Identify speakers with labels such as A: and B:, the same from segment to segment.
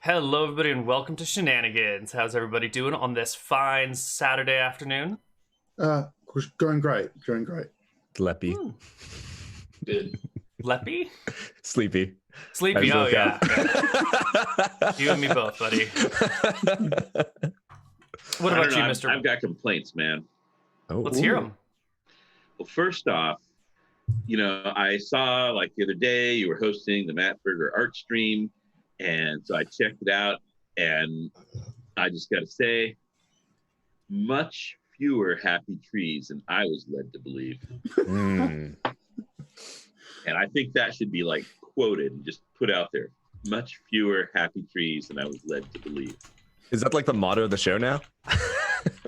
A: Hello, everybody, and welcome to Shenanigans. How's everybody doing on this fine Saturday afternoon?
B: Going great.
C: Leppy.
D: Good.
A: Leppy?
C: Sleepy.
A: Sleepy, oh yeah. You and me both, buddy. What about you, Mr.
D: I've got complaints, man.
C: Oh,
A: Let's hear them.
D: Well, first off, I saw like the other day you were hosting the Matt Berger art stream, and so I checked it out, and I just got to say, much fewer happy trees than I was led to believe. And I think that should be like quoted and just put out there. Much fewer happy trees than I was led to believe.
C: Is that like the motto of the show now?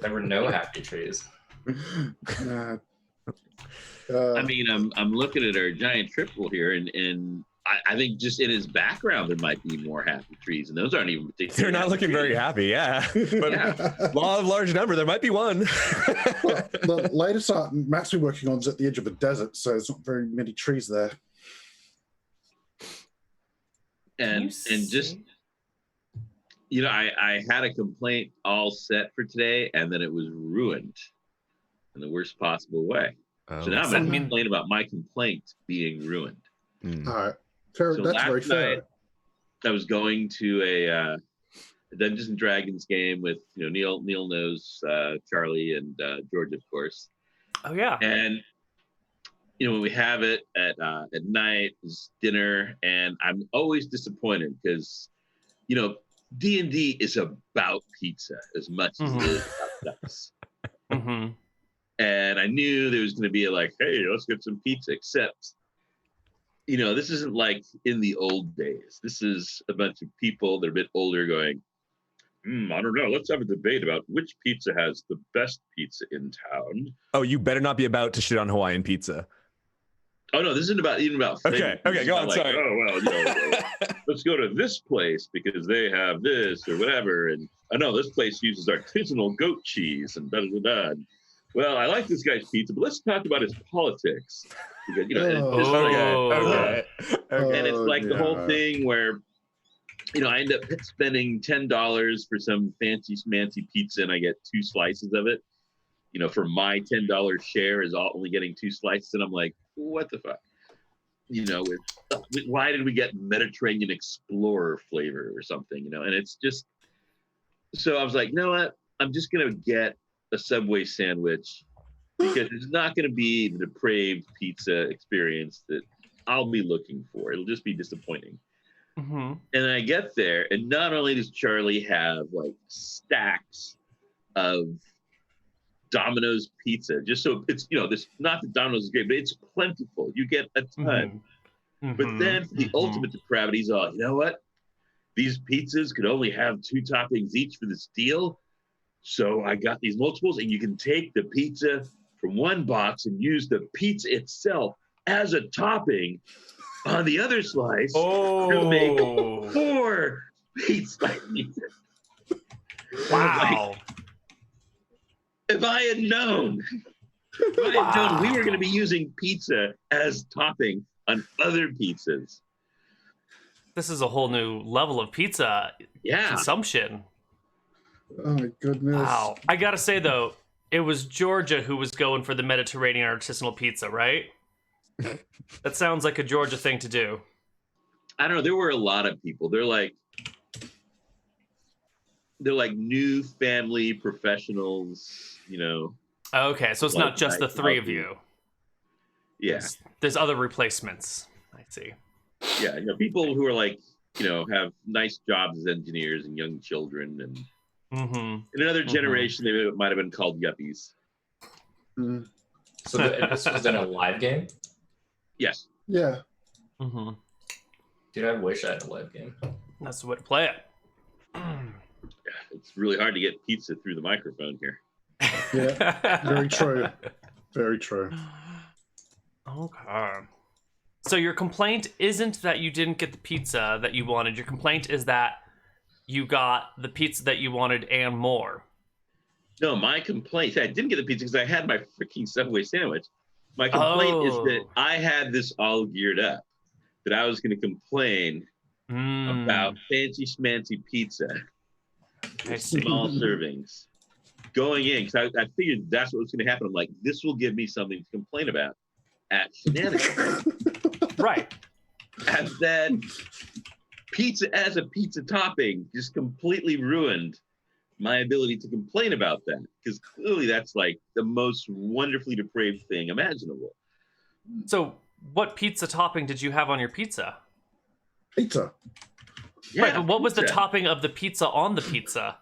E: There were no happy trees.
D: I mean, I'm looking at our giant triple here, and I think just in his background there might be more happy trees, and those aren't even particularly.
C: They're not looking very happy, yeah. But law of large number, there might be one.
B: Well, the latest art Matt's been working on is at the edge of a desert, so there's not very many trees there.
D: And just I had a complaint all set for today, and then it was ruined in the worst possible way. So now I'm going to complain about my complaint being ruined.
B: All right, fair.
D: So
B: That's very fair.
D: Night, I was going to a Dungeons and Dragons game with Neal. Neal knows Charlie and George, of course.
A: Oh yeah.
D: And when we have it at night, it's dinner, and I'm always disappointed because D&D is about pizza as much as it is about dice.
A: Mm-hmm.
D: And I knew there was going to be like, hey, let's get some pizza, except this isn't like in the old days. This is a bunch of people that are a bit older going, I don't know. Let's have a debate about which pizza has the best pizza in town.
C: Oh, you better not be about to shit on Hawaiian pizza.
D: Oh, no, this isn't even about flavor.
C: Okay, go on,
D: like,
C: sorry.
D: Oh, well, let's go to this place because they have this or whatever. And I know this place uses artisanal goat cheese and da-da-da-da. Well, I like this guy's pizza, but let's talk about his politics. Because,
C: Okay.
D: And it's like the whole thing where, I end up spending $10 for some fancy pizza, and I get 2 slices of it. For my $10 share is only getting 2 slices, and I'm like, what the fuck? Why did we get Mediterranean Explorer flavor or something? And it's just. So I was like, you know what? I'm just gonna get a Subway sandwich because it's not going to be the depraved pizza experience that I'll be looking for. It'll just be disappointing.
A: Mm-hmm.
D: And I get there, and not only does Charlie have like stacks of Domino's pizza, just so it's this, not that Domino's is great, but it's plentiful. You get a ton.
A: Mm-hmm.
D: But then for the ultimate depravity, he's all, you know what? These pizzas could only have 2 toppings each for this deal. So I got these multiples, and you can take the pizza from one box and use the pizza itself as a topping on the other slice to make 4 pizza.
A: Wow.
D: If I had known we were going to be using pizza as topping on other pizzas.
A: This is a whole new level of pizza consumption.
B: Oh my goodness!
A: Wow. I gotta say though, it was Georgia who was going for the Mediterranean artisanal pizza, right? That sounds like a Georgia thing to do.
D: I don't know. There were a lot of people. They're like new family professionals,
A: Okay, so it's not just the 3 of you.
D: Yeah.
A: There's other replacements. I see.
D: Yeah, people who are like, have nice jobs as engineers and young children, and in another generation they might have been called yuppies.
E: So this was in a live game?
D: Yes.
B: Yeah.
A: Mm-hmm.
E: Dude, I wish I had a live game.
A: That's the way to play it.
D: It's really hard to get pizza through the microphone here.
B: Yeah. Very true. Very true.
A: Okay. So your complaint isn't that you didn't get the pizza that you wanted. Your complaint is that you got the pizza that you wanted and more.
D: No, my complaint, I didn't get the pizza because I had my freaking Subway sandwich. My complaint is that I had this all geared up, that I was going to complain about about fancy schmancy pizza,
A: I see.
D: small servings. Going in, because I figured that's what was going to happen. I'm like, this will give me something to complain about at Shenanigans.
A: Right.
D: And then pizza as a pizza topping just completely ruined my ability to complain about that, because clearly that's like the most wonderfully depraved thing imaginable.
A: So, what pizza topping did you have on your pizza?
B: Pizza.
D: Yeah,
A: Right, but what was the
D: pizza.
A: topping of the pizza on the pizza?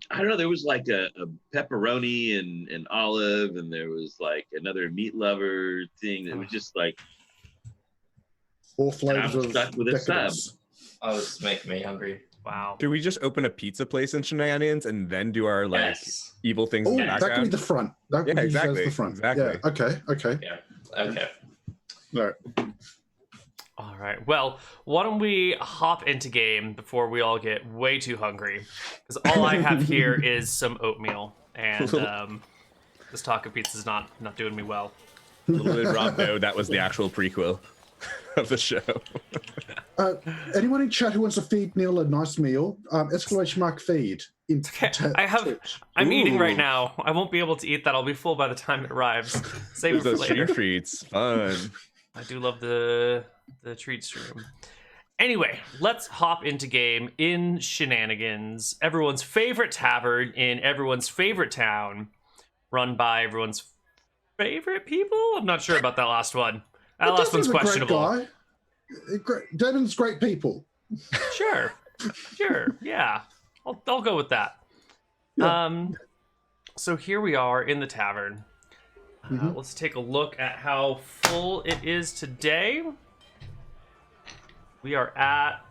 D: I don't know. There was like a pepperoni and olive, and there was like another meat lover thing. It was just like,
B: All flavors
D: I'm
B: of
D: stuck with a
B: decadence.
E: Oh, this is making me hungry.
A: Wow.
C: Do we just open a pizza place in Shenanigans and then do our like
E: Yes.
C: evil things
B: Oh,
C: in the
B: that could be
C: background?
B: the front. That
C: Yeah,
B: could be used as
C: exactly,
B: the front.
C: exactly.
B: Yeah. Okay.
E: Yeah. Okay.
B: Right.
A: All right. Well, why don't we hop into game before we all get way too hungry? Because all I have here is some oatmeal, and this taco pizza is not doing me well.
C: Little did Rob know that was the actual prequel of the show.
B: Anyone in chat who wants to feed Neal a nice meal? !feed.
A: I'm eating right
C: Ooh.
A: now. I won't be able to eat that. I'll be full by the time it arrives. Save it for
C: Those
A: later.
C: treats, fun.
A: I do love the treat stream. Anyway, let's hop into game in Shenanigans, everyone's favorite tavern in everyone's favorite town, run by everyone's favorite people. I'm not sure about that last one. That last one's questionable.
B: Devon's great people.
A: Sure, yeah, I'll go with that.
B: Yeah.
A: So here we are in the tavern. Let's take a look at how full it is today. We are at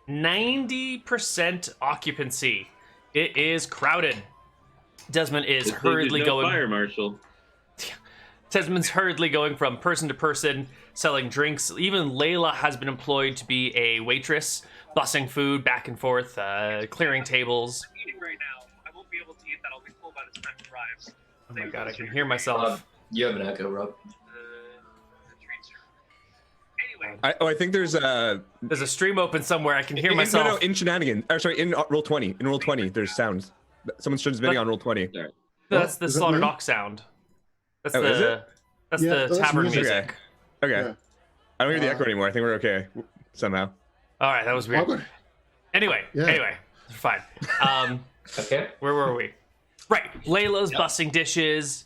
A: 90% occupancy. It is crowded. Desmond is hurriedly
D: There's no
A: going.
D: fire marshal.
A: Desmond's hurriedly going from person to person, selling drinks. Even Layla has been employed to be a waitress, bussing food back and forth, clearing tables. I'm eating right now. I won't be able to eat that. I'll be full by the time it arrives. Oh my god, I can hear myself.
E: You have an echo, Rob.
A: Anyway,
C: I think there's
A: there's a stream open somewhere. I can hear myself.
C: No, in Shenanigans. Or sorry, in roll 20. In roll 20, there's sounds. Someone's transmitting on roll 20.
A: That's the
B: Is that
A: slaughtered
B: me?
A: ox sound. That's
C: Oh, is it?
A: That's
B: Yeah,
A: the
B: that's
A: tavern
B: music.
A: music.
C: Okay.
B: Yeah.
C: I don't hear the echo anymore. I think we're okay somehow.
A: All right, that was weird.
B: Oh, good.
A: Anyway,
B: Yeah.
A: fine.
E: Okay.
A: Where were we? Right, Layla's bussing dishes.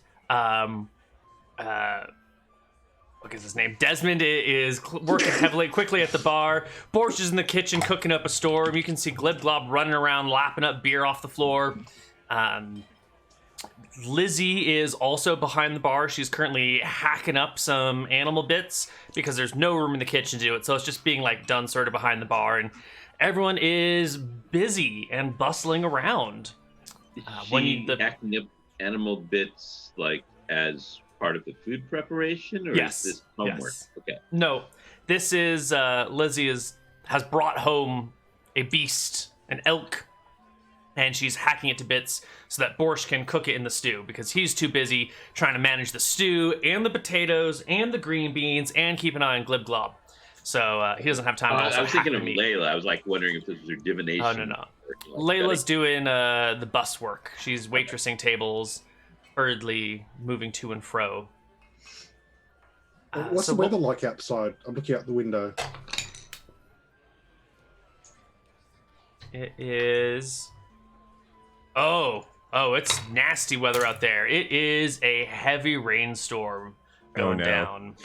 A: What is his name? Desmond is working heavily, quickly at the bar. Borscht is in the kitchen cooking up a storm. You can see Glib Glob running around, lapping up beer off the floor. Lizzie is also behind the bar. She's currently hacking up some animal bits because there's no room in the kitchen to do it. So it's just being like done sort of behind the bar, and everyone is busy and bustling around.
D: Is
A: when
D: she
A: you-
D: hacking up animal bits like as part of the food preparation, or
A: Yes,
D: is this homework?
A: yes.
D: Okay.
A: No, this is Lizzie has brought home a beast, an elk, and she's hacking it to bits so that Borscht can cook it in the stew because he's too busy trying to manage the stew and the potatoes and the green beans and keep an eye on Glib Glob. So he doesn't have time to also
D: I was
A: hack
D: thinking
A: the
D: of
A: meat.
D: Layla. I was like wondering if this was her divination.
A: Oh, no.
D: or, like,
A: Layla's doing the bus work. She's waitressing tables, hurriedly moving to and fro.
B: What's
A: so
B: the weather like outside? I'm looking out the window.
A: It is. Oh, it's nasty weather out there. It is a heavy rainstorm going
C: no.
A: down.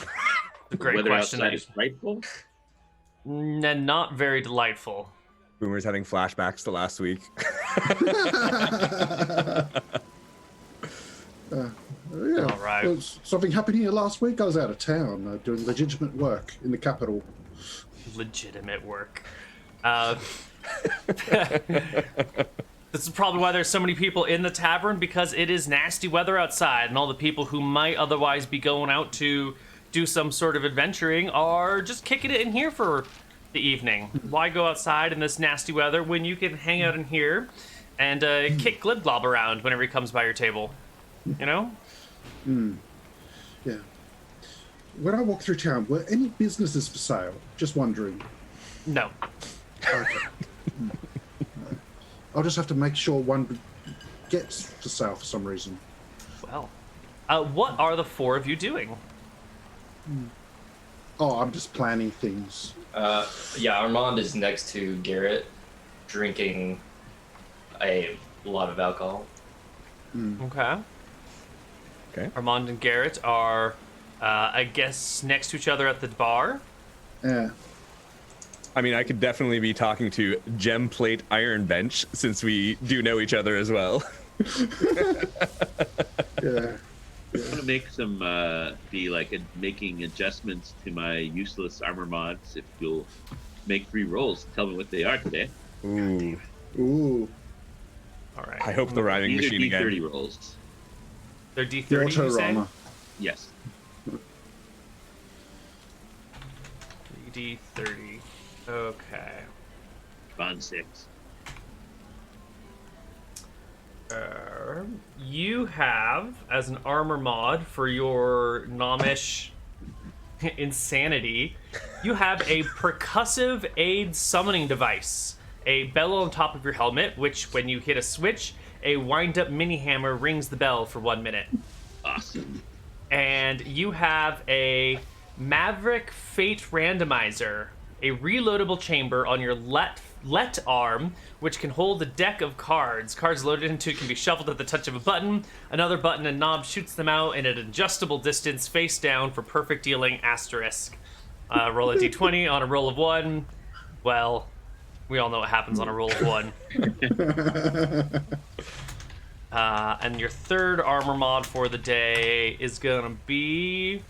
A: A great
D: weather
A: question.
D: outside is frightful.
A: Not very delightful.
C: Boomer's having flashbacks to last week.
B: Yeah.
A: All right.
B: Well, something happened here last week. I was out of town doing legitimate work in the capital.
A: Legitimate work. This is probably why there's so many people in the tavern, because it is nasty weather outside, and all the people who might otherwise be going out to do some sort of adventuring are just kicking it in here for the evening. Why go outside in this nasty weather when you can hang out in here and kick Glib Glob around whenever he comes by your table? You know?
B: Yeah. When I walk through town, were any businesses for sale? Just wondering.
A: No.
B: Okay. I'll just have to make sure one gets to sale for some reason.
A: Well, what are the four of you doing?
B: Oh, I'm just planning things.
E: Yeah, Armand is next to Garrett, drinking a lot of alcohol.
A: Okay.
C: Okay.
A: Armand and Garrett are, I guess, next to each other at the bar.
B: Yeah.
C: I mean, I could definitely be talking to Gem Plate Iron Bench since we do know each other as well.
B: Yeah.
D: I want to make some making adjustments to my useless armor mods. If you'll make 3 rolls, tell me what they are today.
C: Ooh.
B: Ooh.
A: All right.
C: I hope the rhyming
D: These are
C: machine
D: D30
C: again.
D: rolls.
A: They're D30,
B: The
A: you say?
B: Autorama.
D: Yes.
A: D30. Okay.
D: Bond 6.
A: You have, as an armor mod for your Nomish insanity, you have a percussive aid summoning device. A bell on top of your helmet, which when you hit a switch, a wind-up mini hammer rings the bell for 1 minute.
D: Awesome.
A: And you have a Maverick Fate Randomizer, a reloadable chamber on your let arm, which can hold a deck of cards. Cards loaded into it can be shuffled at the touch of a button. Another button and knob shoots them out in an adjustable distance face down for perfect dealing asterisk. Roll a d20 on a roll of 1. Well, we all know what happens on a roll of 1. And your third armor mod for the day is gonna be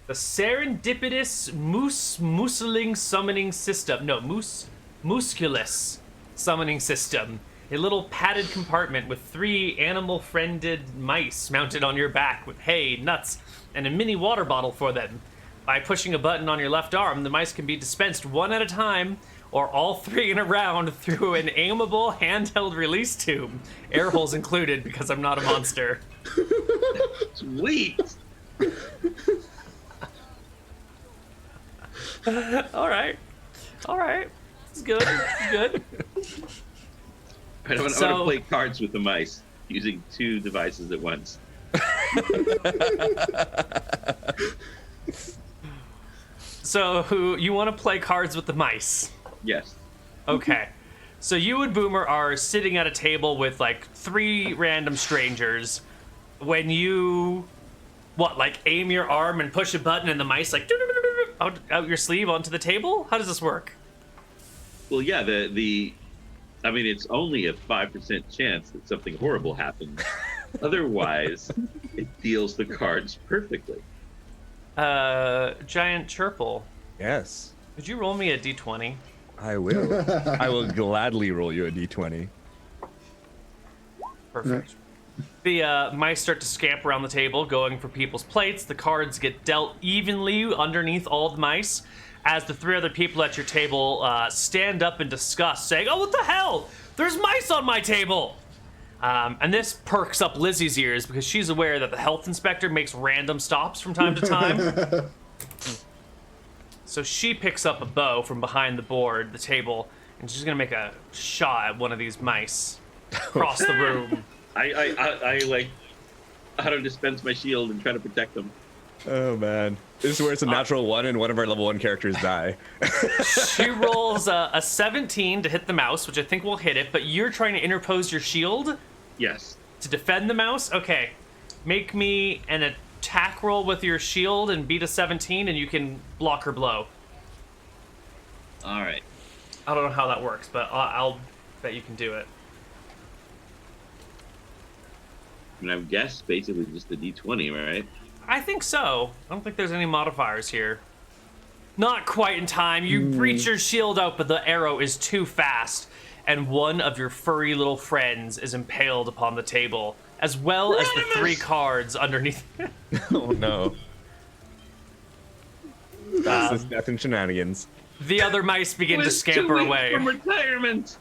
A: the Serendipitous Muscling Summoning System. No, Musculus Summoning System. A little padded compartment with 3 animal-friended mice mounted on your back with hay, nuts, and a mini water bottle for them. By pushing a button on your left arm, the mice can be dispensed 1 at a time, or all 3 in a round through an aimable handheld release tube. Air holes included because I'm not a monster.
D: Sweet.
A: All right. This is good.
D: I want to play cards with the mice using 2 devices at once.
A: So, you want to play cards with the mice?
D: Yes.
A: Okay. So you and Boomer are sitting at a table with like 3 random strangers. When you, aim your arm and push a button and the mice out your sleeve onto the table? How does this work?
D: Well, yeah, it's only a 5% chance that something horrible happens. Otherwise, it deals the cards perfectly.
A: Giant Chirple,
C: Yes,
A: could you roll me a d20?
C: I will. I will gladly roll you a d20.
A: Perfect. The mice start to scamper around the table, going for people's plates. The cards get dealt evenly underneath all the mice, as the 3 other people at your table stand up in disgust, saying, "Oh, what the hell? There's mice on my table!" And this perks up Lizzie's ears because she's aware that the health inspector makes random stops from time to time. So she picks up a bow from behind the table, and she's gonna make a shot at one of these mice across the room.
D: I how to dispense my shield and try to protect them.
C: Oh man, this is where it's a natural 1 and one of our level 1 characters die.
A: She rolls a 17 to hit the mouse, which I think will hit it, but you're trying to interpose your shield
D: Yes.
A: to defend the mouse? Okay. Make me an attack roll with your shield and beat a 17, and you can block her blow.
D: All right.
A: I don't know how that works, but I'll bet you can do it.
D: I mean, I guess basically just the D20, right?
A: I think so. I don't think there's any modifiers here. Not quite in time. You reach your shield out, but the arrow is too fast, and one of your furry little friends is impaled upon the table, as well as the 3 cards underneath.
C: Oh no. This is death and shenanigans.
A: The other mice begin to scamper away.
D: From retirement.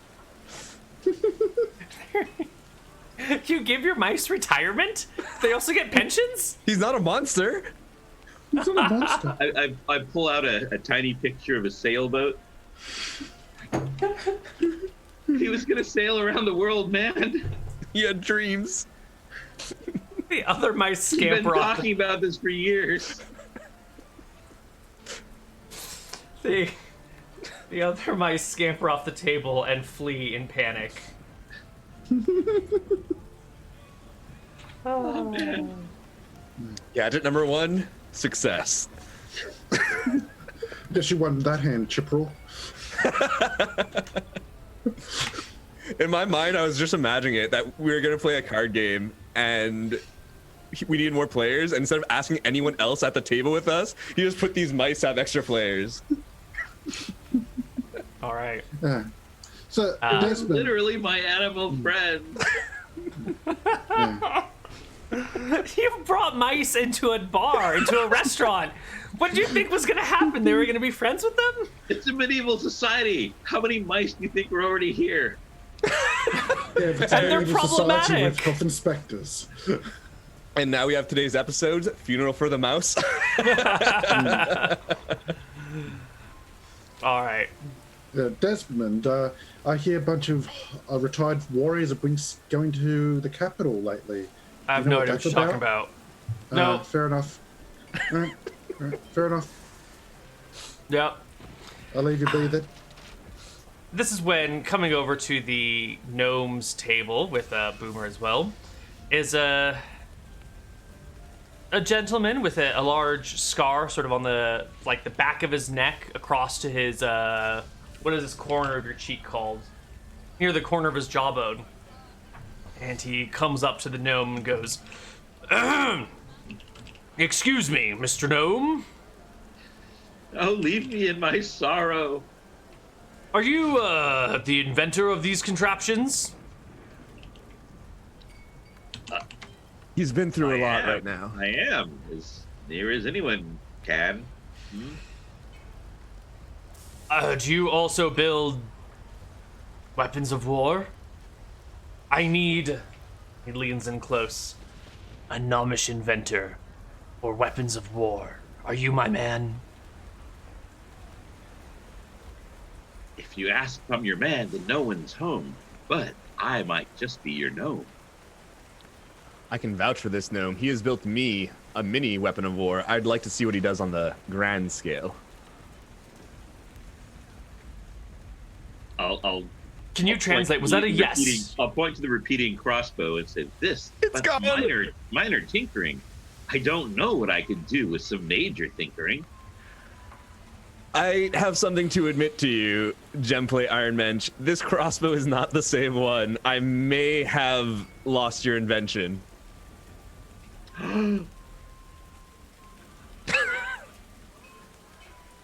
A: You give your mice retirement? They also get pensions?
C: He's not a monster.
B: He's not a monster.
D: I pull out a tiny picture of a sailboat He was gonna sail around the world, man.
C: He had dreams.
A: The other mice
D: He's been
A: scamper off.
D: talking about this for years.
A: The other mice scamper off the table and flee in panic.
D: Oh man.
C: Gadget number 1, success.
B: Guess you won that hand, Chipperel.
C: In my mind, I was just imagining it that we were gonna play a card game and we needed more players. And instead of asking anyone else at the table with us, he just put these mice to have extra players.
A: All right.
B: Yeah. So Desmond,
D: Literally my animal friend.
B: yeah.
A: You brought mice into a bar, into a restaurant. What did you think was going to happen? They were going to be friends with them?
D: It's a medieval society. How many mice do you think were already here?
B: Yeah, it's a
A: And they're
B: medieval society
A: problematic.
B: with coffin specters.
C: And now we have today's episode's Funeral for the Mouse.
A: All right.
B: Desmond, I hear a bunch of retired warriors have been going to the capital lately.
A: I have
B: You know
A: no
B: what
A: idea what
B: that's
A: you're talking about. No.
B: Fair enough. Right, fair enough.
A: Yep.
B: I'll leave you be then.
A: This is when coming over to the gnomes table with Boomer as well is a gentleman with a large scar sort of on the back of his neck across to his what is this corner of your cheek called? Near the corner of his jawbone. And he comes up to the gnome and goes, "Excuse me, Mr. Gnome.
D: Oh, leave me in my sorrow.
A: Are you the inventor of these contraptions?"
C: He's been through a lot
D: am.
C: right now.
D: I am, as near as anyone can.
A: Do you also build weapons of war? I need, he leans in close, a gnomish inventor for weapons of war. Are you my man?
D: If you ask if I'm your man, then no one's home. But I might just be your gnome.
C: I can vouch for this gnome. He has built me a mini weapon of war. I'd like to see what he does on the grand scale.
D: I'll
A: Can you translate? Was that a yes?
D: I'll point to the repeating crossbow and say, "This,
C: It's
D: but
C: gone."
D: minor tinkering. I don't know what I could do with some major tinkering."
C: I have something to admit to you, Gemplay Iron Mensch. This crossbow is not the same one. I may have lost your invention.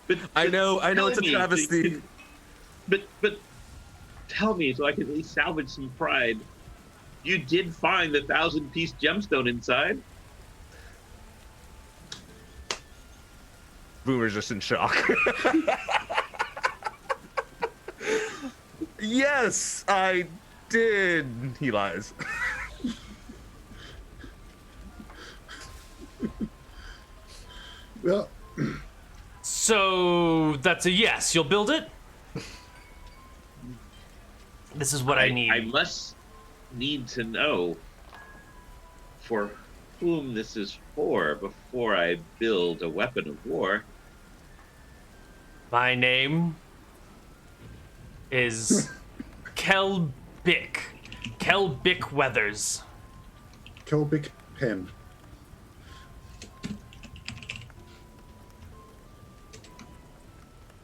D: But
C: I know
D: tell
C: it's a
D: me,
C: travesty.
D: But tell me, so I can at least salvage some pride. You did find the 1,000-piece gemstone inside.
C: Boomer's just in shock. Yes, I did. He lies.
B: Well,
A: So that's a yes. You'll build it? This is what I need.
D: I must need to know for whom this is for before I build a weapon of war.
A: My name is Kelbick. Kelbick Weathers.
B: Kelbic Pen.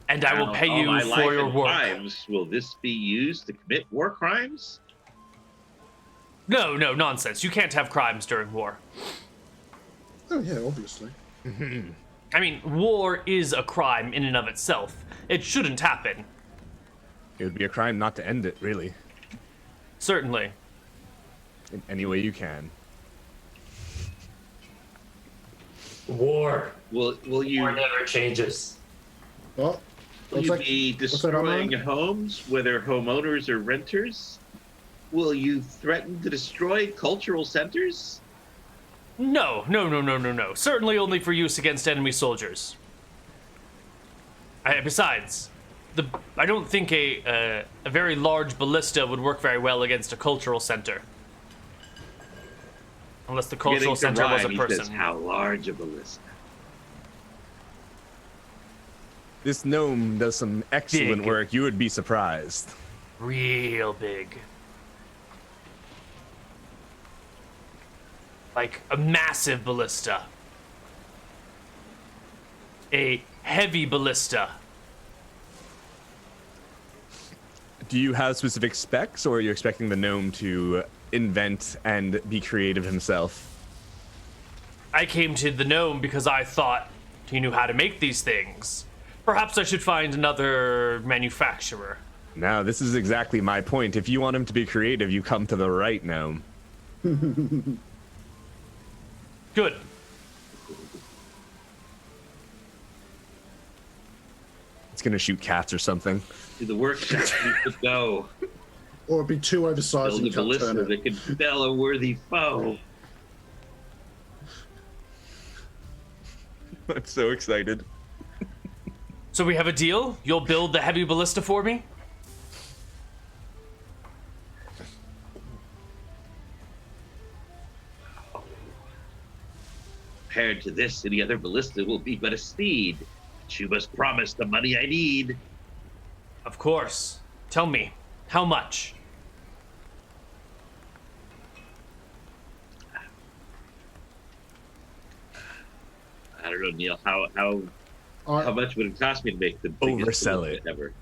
A: And I will
D: Now,
A: pay
D: all my
A: you
D: life
A: for your
D: and
A: work.
D: Crimes, will this be used to commit war crimes?
A: No, nonsense. You can't have crimes during war.
B: Oh yeah, obviously.
A: I mean, war is a crime in and of itself. It shouldn't happen.
C: It would be a crime not to end it, really.
A: Certainly.
C: In any way you can.
E: War.
D: Will you
E: War never changes.
B: Oh,
D: will
B: what's
D: you
B: that?
D: be
B: what's that,
D: destroying
B: Armand?
D: homes, whether homeowners or renters? Will you threaten to destroy cultural centers?
A: No. Certainly only for use against enemy soldiers. Besides, I don't think a very large ballista would work very well against a cultural center. Unless the cultural center was a
D: He
A: person.
D: says, how large a ballista?
C: This gnome does some excellent
A: Big.
C: work. You would be surprised.
A: Real big. Like a massive ballista. A heavy ballista.
C: Do you have specific specs, or are you expecting the gnome to invent and be creative himself?
A: I came to the gnome because I thought he knew how to make these things. Perhaps I should find another manufacturer.
C: Now, this is exactly my point. If you want him to be creative, you come to the right gnome.
A: Good.
C: It's gonna shoot cats or something.
D: To the workshop you could go.
B: Or it'd be too oversized
D: Build a
B: and can't
D: ballista
B: turn it.
D: that could fell a worthy foe.
C: I'm so excited.
A: So we have a deal? You'll build the heavy ballista for me?
D: Compared to this, any other ballista will be but a steed. But you must promise the money I need.
A: Of course. Tell me, how much?
D: I don't know, Neal. How much would it cost me to make the biggest
C: Oversell
D: ballista
C: it.
D: ever?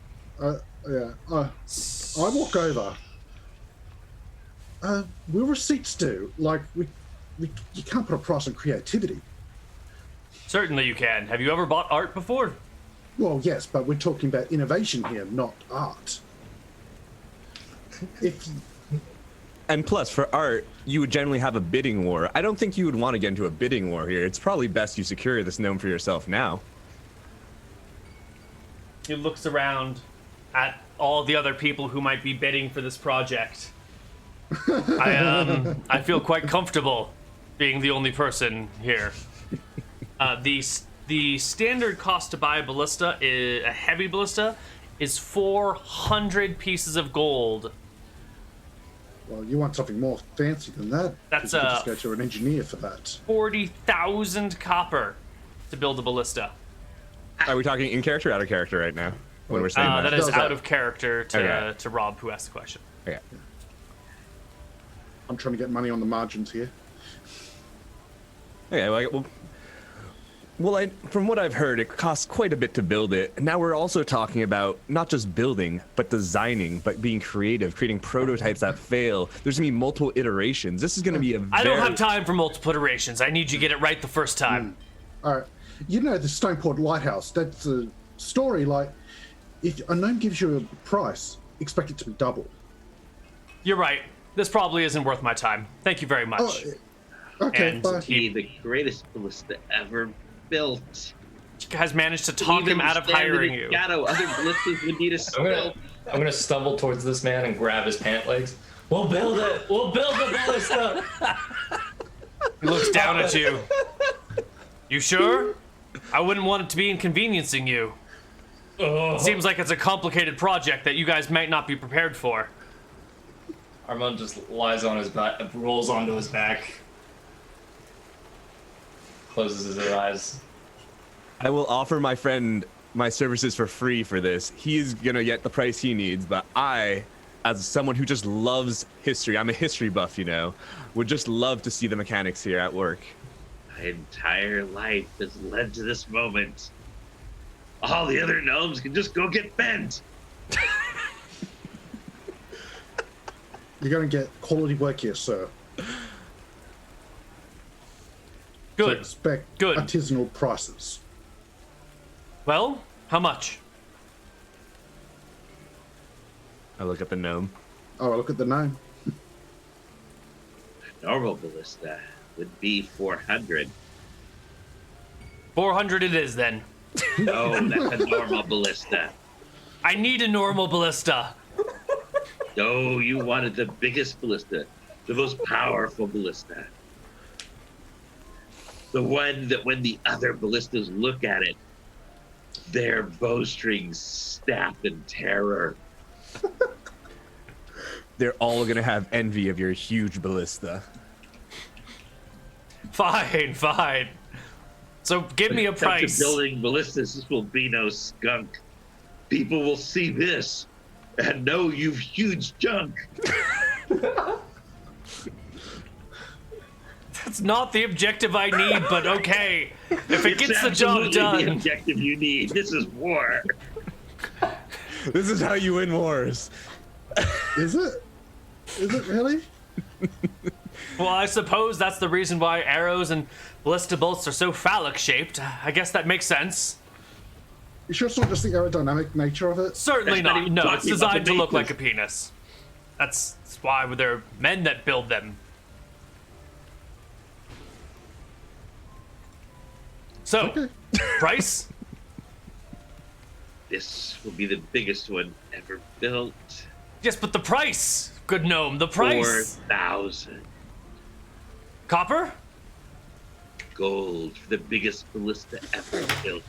B: Yeah. I walk over. Will receipts do? Like, you can't put a price on creativity.
A: Certainly you can. Have you ever bought art before?
B: Well, yes, but we're talking about innovation here, not art. If
C: And plus, for art, you would generally have a bidding war. I don't think you would want to get into a bidding war here. It's probably best you secure this gnome for yourself now.
A: He looks around at all the other people who might be bidding for this project. I feel quite comfortable being the only person here. The standard cost to buy a ballista, a heavy ballista, is 400 pieces of gold.
B: well, you want something more fancy than that.
A: That's,
B: you could just go to an engineer for that.
A: 40,000 copper to build a ballista.
C: Are we talking in character or out of character right now? When we're saying
A: That is
B: No,
A: out of character
C: Okay.
A: to Rob, who asked the question.
C: Okay.
B: I'm trying to get money on the margins here.
C: Okay, from what I've heard, it costs quite a bit to build it. Now we're also talking about not just building, but designing, but being creative, creating prototypes that fail. There's gonna be multiple iterations. This is gonna be a
A: I don't have time for multiple iterations. I need you to get it right the first time.
B: All right. You know the Stoneport Lighthouse. That's a story like, if a gnome gives you a price, expect it to be double.
A: You're right. This probably isn't worth my time. Thank you very much.
B: Okay,
A: And
B: bye.
D: Be the greatest ballista ever built.
A: You guys managed to talk him out of hiring you.
D: Shadow, other ballistas would need a skill.
E: I'm gonna stumble towards this man and grab his pant legs. We'll build it. We'll build the ballista.
A: He looks down at you. You sure? I wouldn't want it to be inconveniencing you. Seems like it's a complicated project that you guys might not be prepared for.
E: Armand just lies on his back, rolls onto his back, closes his eyes.
C: I will offer my friend my services for free for this. He's gonna get the price he needs, but I, as someone who just loves history, I'm a history buff, you know, would just love to see the mechanics here at work.
D: My entire life has led to this moment. All the other gnomes can just go get bent.
B: You're going to get quality work here, sir. So
A: Good.
B: expect
A: Good.
B: artisanal prices.
A: Well, how much?
C: I look at the gnome.
B: Oh, look at the name.
D: Normal ballista would be 400.
A: 400 it is then.
D: No, that's a normal ballista.
A: I need a normal ballista.
D: No, you wanted the biggest ballista, the most powerful ballista. The one that when the other ballistas look at it, Their bowstrings snap in terror.
C: They're all gonna have envy of your huge ballista.
A: Fine, fine. So give me a
D: After
A: price.
D: building ballistas, this will be no skunk. People will see this and know you've huge junk.
A: That's not the objective I need, but okay. If it
D: It's
A: gets the job
D: absolutely the
A: done.
D: objective you need. This is war.
C: This is how you win wars.
B: Is it? Is it really?
A: Well, I suppose that's the reason why arrows and ballista bolts are so phallic shaped. I guess that makes sense.
B: You sure it's not just the aerodynamic nature of it?
A: Certainly
D: That's not
A: not.
D: even
A: No, it's
D: talking about the
A: designed to look like a
D: maintenance.
A: penis. That's why there are men that build them. So,
B: Okay.
A: price?
D: This will be the biggest one ever built.
A: Yes, but the price, good gnome, the price.
D: 4,000
A: Copper?
D: gold for the biggest ballista ever built.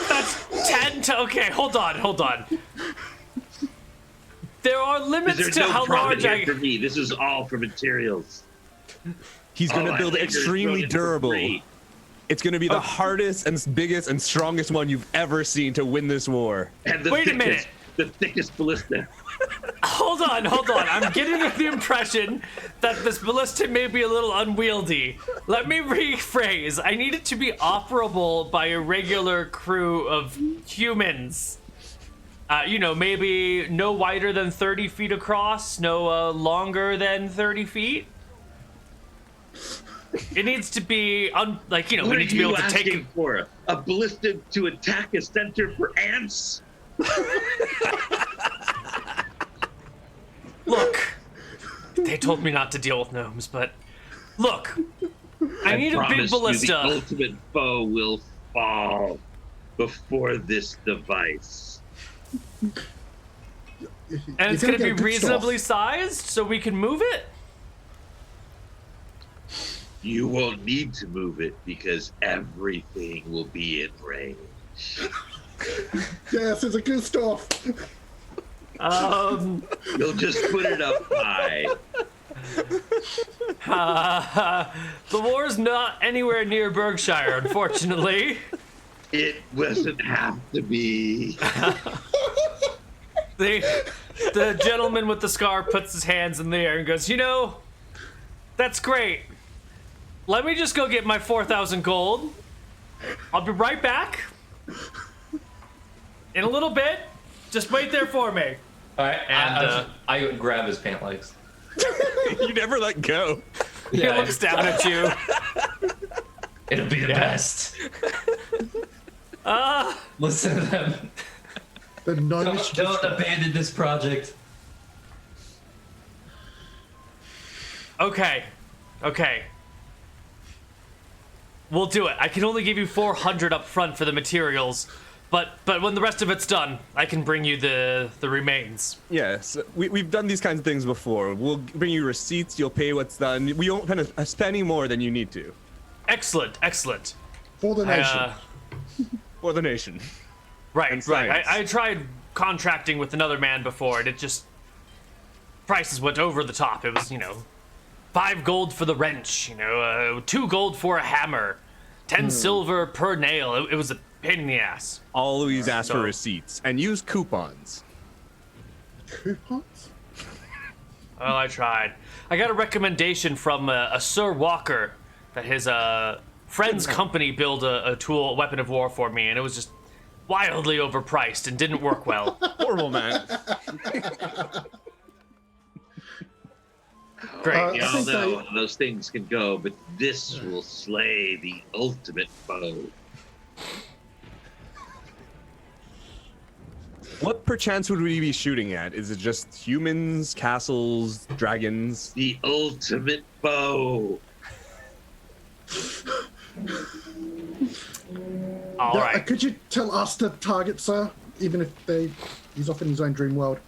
A: That's 10 to. Okay, hold on. There are limits
D: There's
A: to
D: no
A: how
D: profit
A: large
D: here for me. This is all for materials.
C: He's
D: All
C: gonna
D: my
C: build
D: labor is
C: extremely
D: thrown in for
C: durable.
D: free.
C: It's gonna be the hardest and biggest and strongest one you've ever seen to win this war.
D: And the
A: Wait a
D: thickest,
A: minute.
D: the thickest ballista.
A: Hold on. I'm getting the impression that this ballista may be a little unwieldy. Let me rephrase. I need it to be operable by a regular crew of humans. Maybe no wider than 30 feet across, no longer than 30 feet. It needs to be,
D: What
A: we
D: are
A: need to be
D: you
A: able to take
D: asking
A: it.
D: for? A ballista to attack a center for ants?
A: Look, they told me not to deal with gnomes, but look, I need a big
D: promise you
A: ballista.
D: the ultimate foe will fall before this device.
A: And it's
B: You're
A: going to
B: gonna
A: be
B: get good
A: reasonably
B: stuff.
A: sized so we can move it?
D: You won't need to move it because everything will be in range.
B: Yes, it's a good stuff.
D: You'll just put it up high.
A: The war's not anywhere near Berkshire, unfortunately.
D: It doesn't have to be.
A: The gentleman with the scar puts his hands in the air and goes, that's great. Let me just go get my 4,000 gold. I'll be right back. In a little bit. Just wait there for me.
E: All right,
A: And,
E: I grab his pant legs.
C: You never let go.
A: He looks down at you.
E: It'll be the best. Listen to them.
B: The gnomish
E: Don't abandon this project.
A: Okay. We'll do it. I can only give you 400 up front for the materials, but when the rest of it's done, I can bring you the remains.
C: Yes, we've done these kinds of things before. We'll bring you receipts. You'll pay what's done. We won't spend any more than you need to.
A: Excellent.
B: for the nation.
C: For the nation.
A: Right.
C: And science.
A: I tried contracting with another man before, and it just prices went over the top. It was 5 gold for the wrench, 2 gold for a hammer, 10 silver per nail. It was a pain in the ass.
C: Always ask
A: So-
C: for receipts and use coupons.
B: Coupons?
A: Well, I tried. I got a recommendation from a Sir Walker that his friend's company built a weapon of war for me, and it was just wildly overpriced and didn't work well.
C: Horrible, man.
A: Great.
D: We
B: I
D: all
B: think
D: know how those things can go, but this will slay the ultimate foe.
C: What perchance would we be shooting at? Is it just humans, castles, dragons?
D: The ultimate foe.
A: All
B: Yeah,
A: right.
B: could you tell us the target, sir? Even if he's off in his own dream world.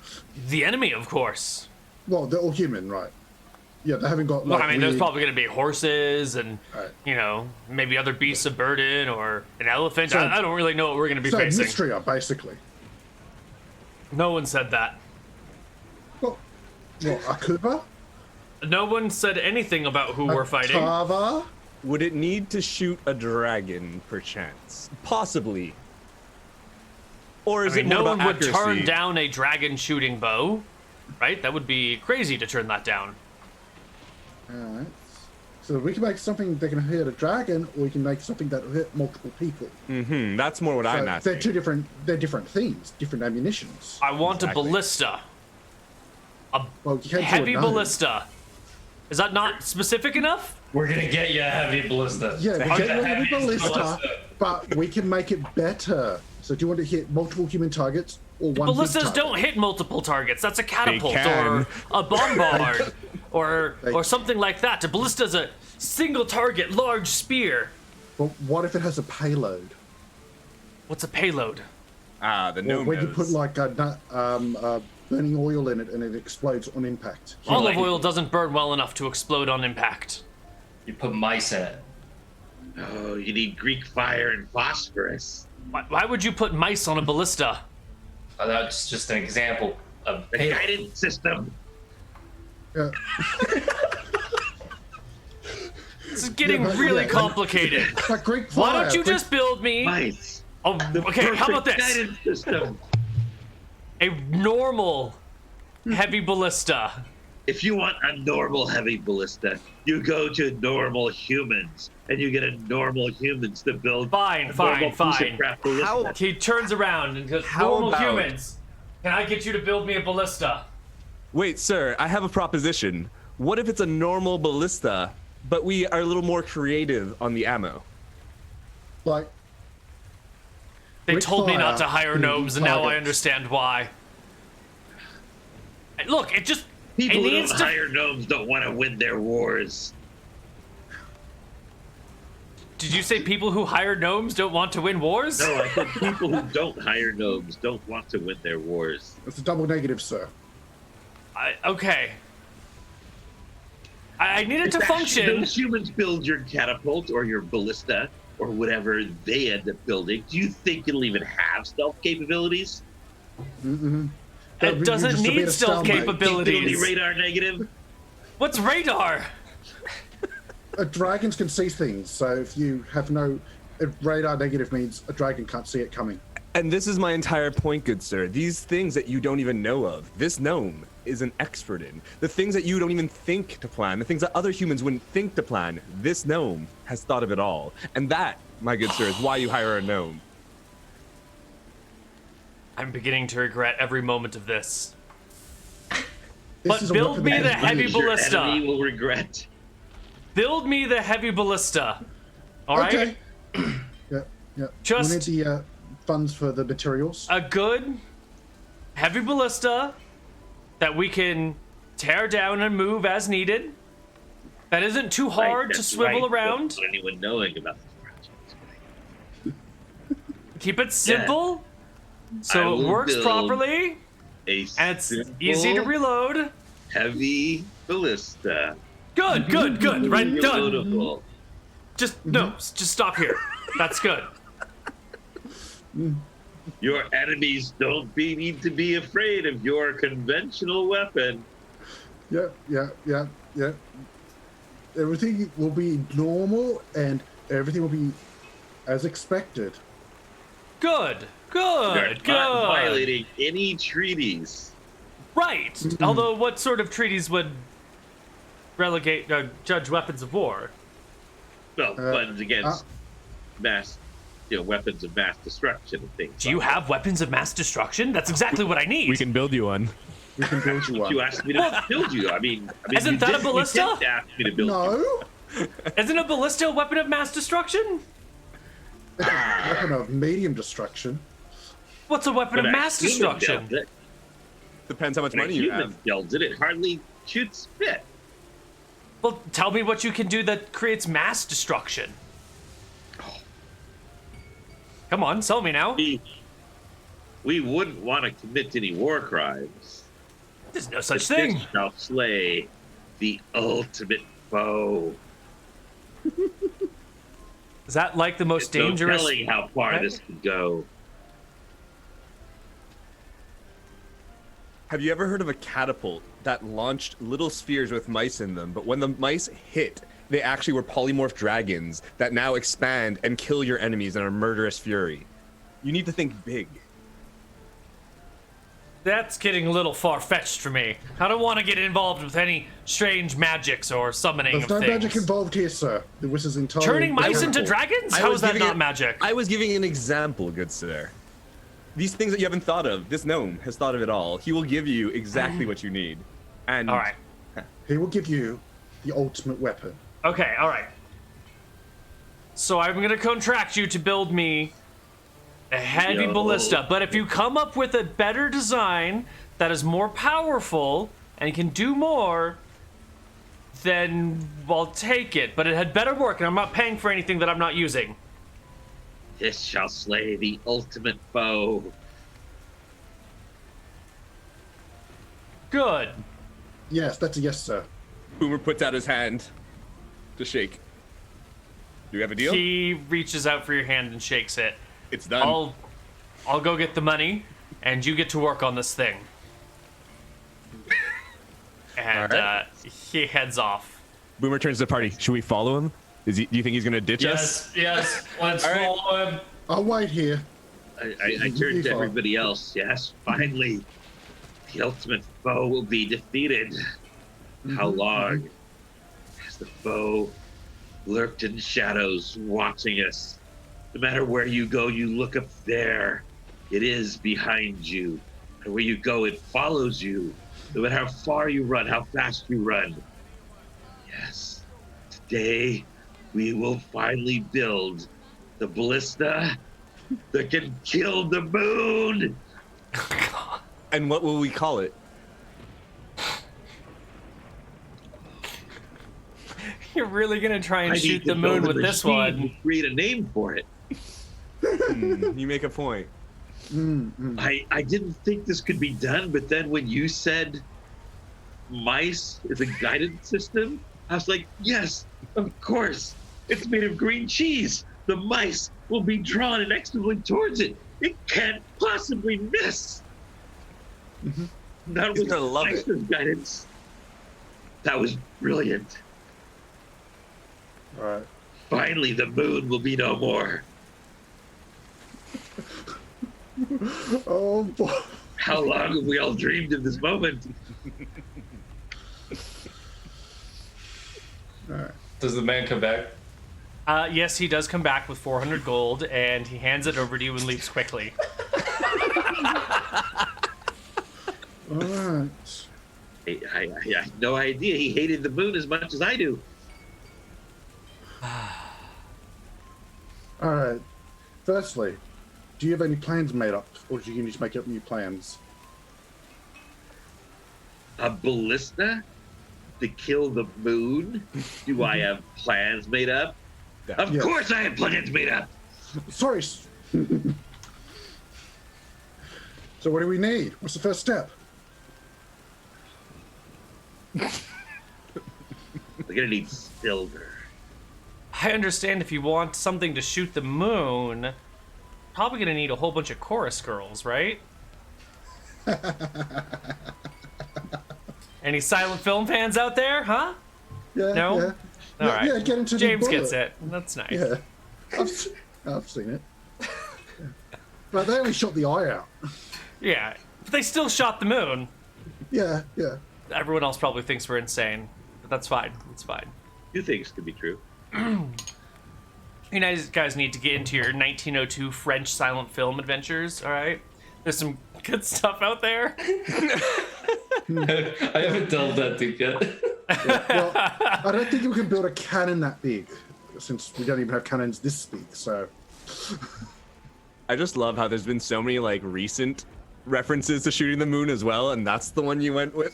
A: The enemy, of course.
B: Well, they're all human, right? Yeah, they haven't got.
A: Well,
B: Like,
A: I mean, there's
B: weird-
A: probably going to be horses and,
B: Right.
A: you know, maybe other beasts of burden or an elephant.
B: So-
A: I don't really know what we're going to be
B: so
A: facing.
B: Mystria, basically.
A: No one said that.
B: Well, Akuba?
A: No one said anything about who we're fighting.
B: Tava?
C: Would it need to shoot a dragon, perchance? Possibly. Or is
A: I mean,
C: it more
A: no
C: about
A: one would
C: accuracy?
A: turn down a dragon shooting bow, right? That would be crazy to turn that down.
B: Alright. So we can make something that can hit a dragon, or we can make something that will hit multiple people.
C: Mm-hmm. That's more what I'm
B: So
C: asking.
B: they're different themes, different ammunitions.
A: I want
C: Exactly.
A: a ballista.
B: Well, you can't
A: Heavy
B: do a gnome.
A: ballista. Is that not specific enough?
E: We're gonna get you a heavy ballista.
B: Yeah, we
E: The
B: get you a heavy
E: heaviest
B: ballista, but we can make it better. So do you want to hit multiple human targets or one big
A: Ballistas
B: target?
A: don't hit multiple targets. That's a catapult
C: can.
A: or a bombard or something like that. A ballista's a single target, large spear.
B: But what if it has a payload?
A: What's a payload?
C: Ah, the
B: Or
C: gnome
B: when you
C: knows.
B: put like burning oil in it and it explodes on impact.
A: Olive oil doesn't burn well enough to explode on impact.
E: You put mice in it.
D: Oh, you need Greek fire and phosphorus.
A: Why would you put mice on a ballista?
E: Oh, that's just an example of
D: The guidance system.
B: Yeah.
A: This is getting
B: Yeah, but-
A: really
B: yeah.
A: complicated.
B: Like Greek fire.
A: Why don't you
B: Greek-
A: just build me?
D: Mice.
A: Oh, okay. How about
D: Perfect
A: this?
D: Guidance system.
A: A normal heavy ballista.
D: If you want a normal heavy ballista, you go to normal humans and you get a normal humans to build
A: Fine,
D: a
A: fine,
D: normal piece
A: fine.
D: of crap ballista.
C: How-
A: He turns around and goes,
C: How
A: normal
C: about-
A: humans. Can I get you to build me a ballista?
C: Wait, sir, I have a proposition. What if it's a normal ballista, but we are a little more creative on the ammo?
B: Like,
A: They
B: Quick
A: told me not to
B: fire,
A: hire gnomes, and now I
B: targets.
A: understand why. Look, it just
D: People
A: it
D: who
A: needs
D: don't
A: to.
D: hire gnomes don't want to win their wars.
A: Did you say people who hire gnomes don't want to win wars?
D: No, I said people who don't hire gnomes don't want to win their wars.
B: it's a double negative, sir.
A: Okay. I need it to
D: It's actually
A: function.
D: Those humans build your catapult or your ballista or whatever they end up building. Do you think it'll even have stealth capabilities?
B: Mm-mm.
A: It doesn't
B: Just to be
A: need
B: a
A: stealth
B: stalemate.
D: Think it'll be
A: capabilities.
D: radar negative?
A: What's radar?
B: Dragons can see things, so if you have no radar negative means a dragon can't see it coming.
C: And this is my entire point, good sir. These things that you don't even know of, this gnome is an expert in. The things that you don't even think to plan, the things that other humans wouldn't think to plan, this gnome has thought of it all. And that, my good sir, is why you hire a gnome.
A: I'm beginning to regret every moment of this.
B: This
A: But
B: is a
A: build
B: weapon
A: me
B: that
A: the
B: has
A: heavy
B: range.
D: Your
A: ballista.
D: enemy will regret.
A: Build me the heavy ballista. All right?
B: Okay. Yeah, yeah.
A: Just-
B: we need the funds for the materials.
A: A good heavy ballista that we can tear down and move as needed. That isn't too hard to
D: That's
A: swivel
D: right.
A: around.
D: Don't want anyone knowing about this project.
A: Keep it simple
D: I
A: so it
D: will
A: works
D: build
A: properly
D: A
A: and it's
D: simple,
A: easy to reload.
D: heavy ballista.
A: Good, good, good. Right, done.
D: Reloadable.
A: Just no, just stop here. That's good.
D: Your enemies need to be afraid of your conventional weapon.
B: Yeah, yeah, yeah, yeah. Everything will be normal and everything will be as expected.
A: Good,
D: They're
A: good,
D: not
A: good.
D: violating any treaties.
A: Right. Although, what sort of treaties would relegate judge weapons of war?
D: Well, weapons against mass, weapons of mass destruction and things.
A: Do you
D: like
A: have weapons of mass destruction? That's exactly what I need.
C: We can build you one.
B: We can build you
D: that.
B: one.
D: You asked me to build you. I mean,
A: Isn't
D: you
A: that a
D: didn't-
A: ballista?
D: You didn't ask me to build you.
B: No?
A: Isn't a ballista a weapon of mass destruction?
B: It's a weapon of medium destruction.
A: What's a weapon
D: When
A: of
D: a
A: mass
D: human
A: destruction?
D: builds it,
C: Depends how much
D: when a
C: money you
D: human
C: have.
D: builds it, it hardly shoots spit.
A: Well, tell me what you can do that creates mass destruction. Come on, sell me now.
D: We wouldn't want to commit any war crimes.
A: There's no such
D: The
A: thing.
D: fish shall slay. the ultimate foe.
A: Is that like the most
D: There's
A: dangerous?
D: No telling how far this could go.
C: Have you ever heard of a catapult that launched little spheres with mice in them, but when the mice hit, they actually were polymorph dragons that now expand and kill your enemies in a murderous fury? You need to think big.
A: That's getting a little far-fetched for me. I don't want to get involved with any strange magics or summoning
B: There's
A: of
B: no
A: things.
B: magic involved here, sir. This is entirely
A: Turning mice
B: mechanical.
A: into dragons?
C: I
A: How
C: was
A: is that
C: giving
A: not
C: it-
A: magic?
C: I was giving an example, good sir. These things that you haven't thought of, this gnome has thought of it all. He will give you exactly what you need. And
A: All right.
B: He will give you the ultimate weapon.
A: Okay, all right. So I'm going to contract you to build me a heavy
D: Yo.
A: ballista, but if you come up with a better design that is more powerful and can do more, then I'll take it. But it had better work, and I'm not paying for anything that I'm not using.
D: This shall slay the ultimate foe.
A: Good.
B: Yes, that's a yes, sir.
C: Boomer puts out his hand to shake. Do we have a deal?
A: He reaches out for your hand and shakes it.
C: It's done.
A: I'll go get the money, and you get to work on this thing. And
C: All right.
A: he heads off.
C: Boomer turns to the party. Should we follow him? Do you think he's gonna ditch us?
E: Yes, let's
C: All right.
E: follow him.
B: I'll wait here.
D: I turned to everybody else. Yes, finally, the ultimate foe will be defeated. How long has the foe lurked in shadows, watching us? No matter where you go, you look up there. It is behind you. And where you go, it follows you. No matter how far you run, how fast you run. Yes, today we will finally build the ballista that can kill the moon.
C: And what will we call it?
A: You're really gonna try and
D: I
A: shoot
D: need
A: the
D: to
A: moon
D: build
A: with
D: a
A: this
D: machine
A: one?
D: to create a name for it.
C: You make a point.
D: I didn't think this could be done, but then when you said mice is a guidance system, I was like, yes, of course. It's made of green cheese. The mice will be drawn inexorably towards it. It can't possibly miss. That
C: He's
D: was
C: gonna love it.
D: mice's guidance. That was brilliant.
B: All right.
D: Finally, the moon will be no more.
B: Oh boy.
D: How long have we all dreamed of this moment?
B: All right.
E: Does the man come back?
A: Yes, he does come back with 400 gold, and he hands it over to you and leaves quickly.
B: All right.
D: I had no idea he hated the moon as much as I do.
B: All right. Firstly, do you have any plans made up, or do you need to make up new plans?
D: A ballista to kill the moon? Do I have plans made up? Of
B: Yes.
D: course I have plans made up.
B: Sorry. So what do we need? What's the first step?
D: We're gonna need silver.
A: I understand if you want something to shoot the moon, probably gonna need a whole bunch of chorus girls, right? Any silent film fans out there, huh?
B: Yeah.
A: No?
B: Yeah.
A: All
B: Yeah,
A: right.
B: yeah, get into the
A: James
B: bullet.
A: gets it. That's nice.
B: Yeah. I've seen it. Yeah. But they only shot the eye out.
A: Yeah, but they still shot the moon.
B: Yeah. Yeah.
A: Everyone else probably thinks we're insane, but that's fine. It's fine.
D: Two things could be true.
A: You guys need to get into your 1902 French silent film adventures, all right? There's some good stuff out there.
E: I haven't delved that deep yet.
B: Well, I don't think we can build a cannon that big, since we don't even have cannons this big. So.
C: I just love how there's been so many like recent references to shooting the moon as well, and that's the one you went with.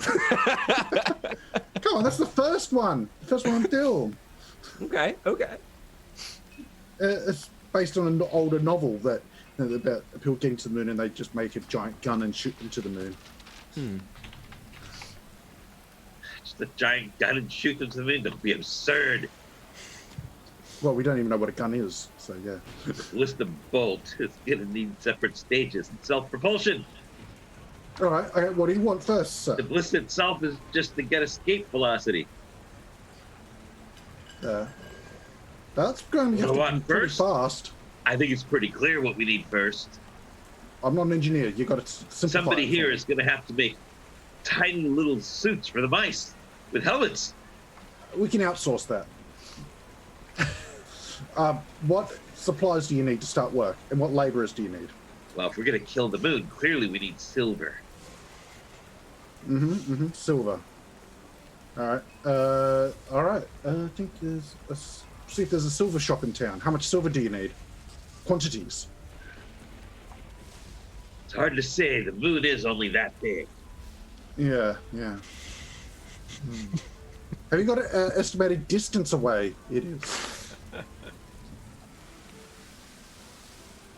B: Come on, that's the first one. The first one on film.
C: Okay.
B: It's based on an older novel that about people getting to the moon and they just make a giant gun and shoot them to the moon.
D: Just the giant gun and shoot them to the moon? That would be absurd.
B: Well, we don't even know what a gun is, so yeah.
D: The ballista bolt is going to need separate stages and self-propulsion.
B: All right, okay, what do you want first, sir?
D: The ballista itself is just to get escape velocity.
B: That's going to have to be pretty fast.
D: I think it's pretty clear what we need first.
B: I'm not an engineer. You got to simplify.
D: Somebody
B: it for
D: here
B: me.
D: is going to have to make tiny little suits for the mice with helmets.
B: We can outsource that. What supplies do you need to start work, and what laborers do you need?
D: Well, if we're going to kill the moon, clearly we need silver.
B: Silver. All right. I think see if there's a silver shop in town. How much silver do you need? Quantities.
D: It's hard to say. The moon is only that big.
B: Yeah. Have you got an estimated distance away it is?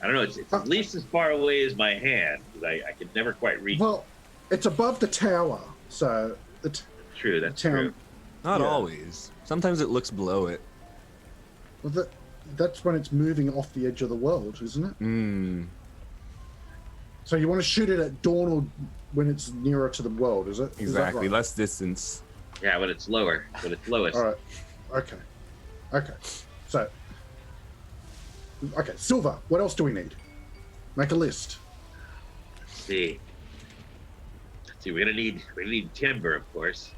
D: I don't know. It's at least as far away as my hand. I can never quite reach.
B: Well, it's above the tower, so
D: True, that's
B: town.
D: true.
C: Not
B: Yeah.
C: always. Sometimes it looks below it.
B: Well, that's when it's moving off the edge of the world, isn't it?
C: Hmm.
B: So you want to shoot it at dawn or when it's nearer to the world, is it? Is that
C: Exactly.
B: right?
C: Less distance.
D: Yeah, when it's lower, when it's lowest.
B: All right. Okay. So, silver. What else do we need? Make a list.
D: Let's see, we're gonna need timber, of course.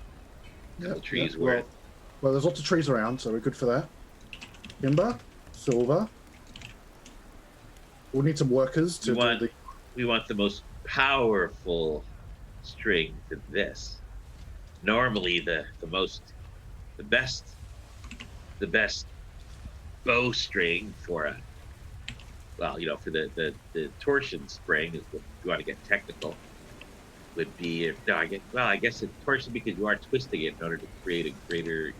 B: Yeah,
D: trees
B: well,
D: worth.
B: well, there's lots of trees around, so we're good for that. Timber, silver. We'll need some workers to do the.
D: We want the most powerful string for this. Normally, the best bow string for a, well, for the torsion spring, is what you want to get technical, would be I guess it's torsion because you are twisting it in order to create a greater,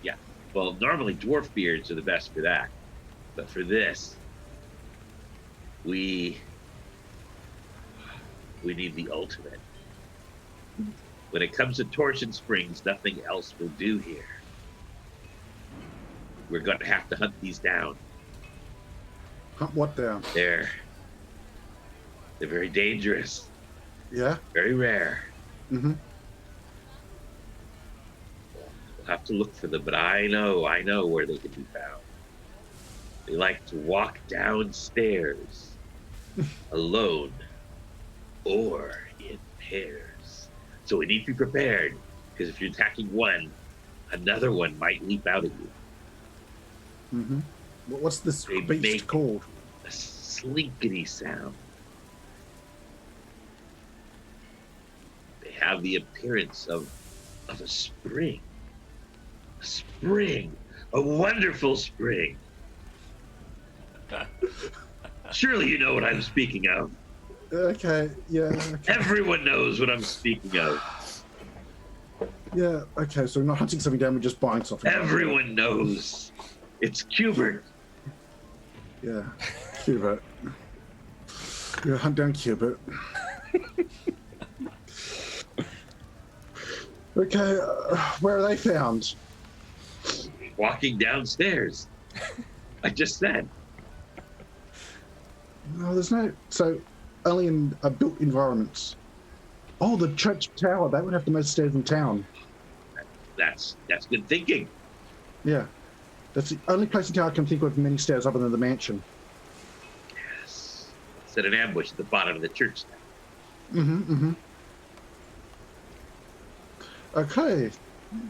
D: well, normally dwarf beards are the best for that, but for this we need the ultimate. When it comes to torsion springs, nothing else will do here. We're going to have to hunt these down.
B: Hunt what down?
D: They're very dangerous,
B: Yeah.
D: very rare.
B: Mm-hmm.
D: We'll have to look for them, but I know where they can be found. They like to walk downstairs alone or in pairs. So we need to be prepared, because if you're attacking one, another one might leap out at you.
B: Mm-hmm. What's this
D: They
B: beast
D: make-
B: called?
D: A slinkety sound. They have the appearance of a spring. A spring. A wonderful spring. Surely you know what I'm speaking of.
B: Okay. Yeah. Okay.
D: Everyone knows what I'm speaking of.
B: Yeah. Okay. So we're not hunting something down. We're just buying something.
D: Everyone knows. It's Cubert.
B: Yeah. Cubert. Yeah. Hunt down Cubert. Okay. Where are they found?
D: Walking downstairs. I just said.
B: No, there's no. So only in built environments. Oh, the church tower. That would have the most stairs in town.
D: That's good thinking.
B: Yeah. That's the only place in town I can think of many stairs other than the mansion.
D: Yes. Set an ambush at the bottom of the church.
B: Okay.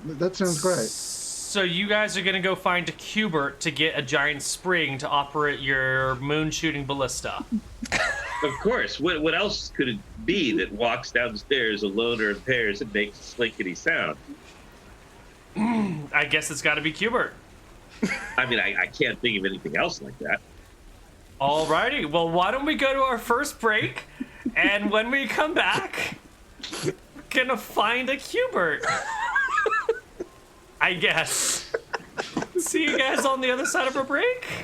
B: That sounds great.
A: So you guys are gonna go find a Cubert to get a giant spring to operate your moon shooting ballista.
D: Of course. What else could it be that walks downstairs alone or in pairs and makes a slinkety sound?
A: I guess it's got to be Cubert.
D: I mean, I can't think of anything else like that.
A: Alrighty, well, why don't we go to our first break, and when we come back, we're gonna find a Cubert. I guess. See you guys on the other side of a break.